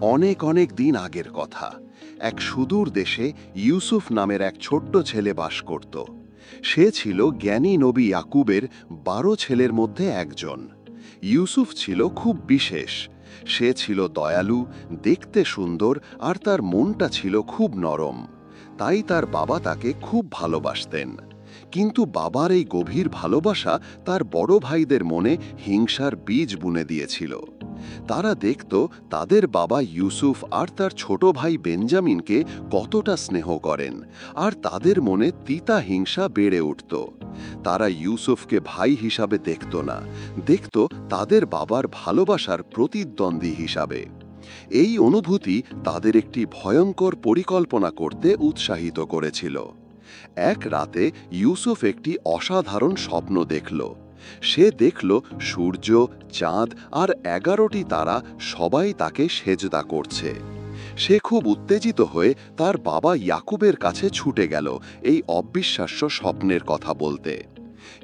অনেক অনেক দিন আগের কথা। এক সুদূর দেশে ইউসুফ নামের এক ছোট্ট ছেলে বাস করত। সে ছিল জ্ঞানী নবী ইয়াকুবের ১২ ছেলের মধ্যে একজন। ইউসুফ ছিল খুব বিশেষ। সে ছিল দয়ালু, দেখতে সুন্দর, আর তার মনটা ছিল খুব নরম। তাই তার বাবা তাকে খুব ভালোবাসতেন। কিন্তু বাবার এই গভীর ভালোবাসা তার বড় ভাইদের মনে হিংসার বীজ বুনে দিয়েছিল। তারা দেখত তাদের বাবা ইউসুফ আর তার ছোট ভাই বেঞ্জামিনকে কতটা স্নেহ করেন, আর তাদের মনে তিতা হিংসা বেড়ে উঠত। তারা ইউসুফকে ভাই হিসাবে দেখত না, দেখত তাদের বাবার ভালোবাসার প্রতিদ্বন্দ্বী হিসাবে। এই অনুভূতি তাদের একটি ভয়ঙ্কর পরিকল্পনা করতে উৎসাহিত করেছিল। এক রাতে ইউসুফ একটি অসাধারণ স্বপ্ন দেখল। সে দেখল সূর্য, চাঁদ আর ১১টি তারা সবাই তাকে সেজদা করছে। সে খুব উত্তেজিত হয়ে তার বাবা ইয়াকুবের কাছে ছুটে গেল এই অবিশ্বাস্য স্বপ্নের কথা বলতে।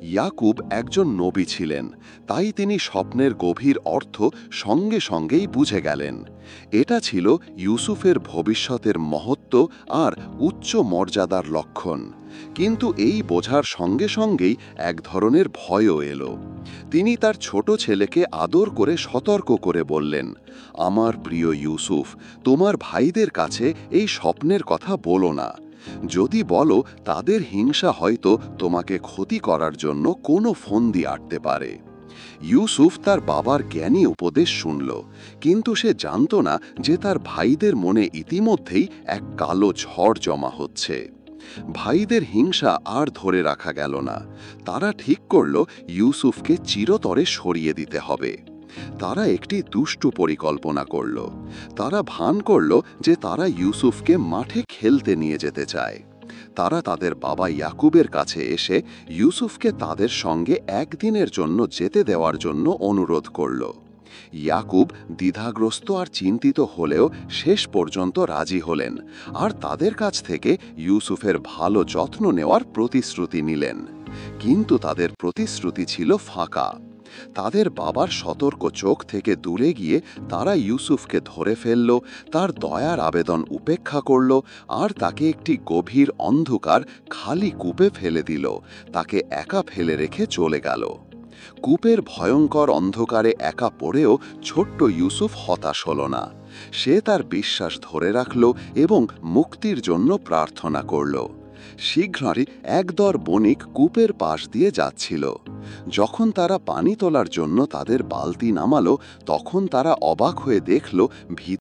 ইয়াকুব একজন নবী ছিলেন, তাই তিনি স্বপ্নের গভীর অর্থ সঙ্গে সঙ্গেই বুঝে গেলেন। এটা ছিল ইউসুফের ভবিষ্যতের মহত্ব আর উচ্চ মর্যাদার লক্ষণ। কিন্তু এই বোঝার সঙ্গে সঙ্গেই এক ধরনের ভয়ও এলো। তিনি তার ছোট ছেলেকে আদর করে সতর্ক করে বললেন, আমার প্রিয় ইউসুফ, তোমার ভাইদের কাছে এই স্বপ্নের কথা বলো না। যদি বলো, তাদের হিংসা হয়তো তোমাকে ক্ষতি করার জন্য কোনো ফন্দি আঁটতে পারে। ইউসুফ তার বাবার জ্ঞানী উপদেশ শুনল, কিন্তু সে জানত না যে তার ভাইদের মনে ইতিমধ্যেই এক কালো ঝড় জমা হচ্ছে। ভাইদের হিংসা আর ধরে রাখা গেল না। তারা ঠিক করল ইউসুফকে চিরতরে সরিয়ে দিতে হবে। তারা একটি দুষ্টু পরিকল্পনা করল। তারা ভান করল যে তারা ইউসুফকে মাঠে খেলতে নিয়ে যেতে চায়। তারা তাদের বাবা ইয়াকুবের কাছে এসে ইউসুফকে তাদের সঙ্গে একদিনের জন্য যেতে দেওয়ার জন্য অনুরোধ করল। ইয়াকুব দ্বিধাগ্রস্ত আর চিন্তিত হলেও শেষ পর্যন্ত রাজি হলেন, আর তাদের কাছ থেকে ইউসুফের ভালো যত্ন নেওয়ার প্রতিশ্রুতি নিলেন। কিন্তু তাদের প্রতিশ্রুতি ছিল ফাঁকা। তাদের বাবার সতর্ক চোখ থেকে দূরে গিয়ে তারা ইউসুফকে ধরে ফেলল, তার দয়ার আবেদন উপেক্ষা করল, আর তাকে একটি গভীর অন্ধকার খালি কূপে ফেলে দিল। তাকে একা ফেলে রেখে চলে গেল। কূপের ভয়ঙ্কর অন্ধকারে একা পড়েও ছোট্ট ইউসুফ হতাশ হল না। সে তার বিশ্বাস ধরে রাখল এবং মুক্তির জন্য প্রার্থনা করল। শীঘ্রই একদল বণিক কূপের পাশ দিয়ে যাচ্ছিল। যখন তারা পানি তোলার জন্য তাদের বালতি নামালো, তখন তারা অবাক হয়ে দেখল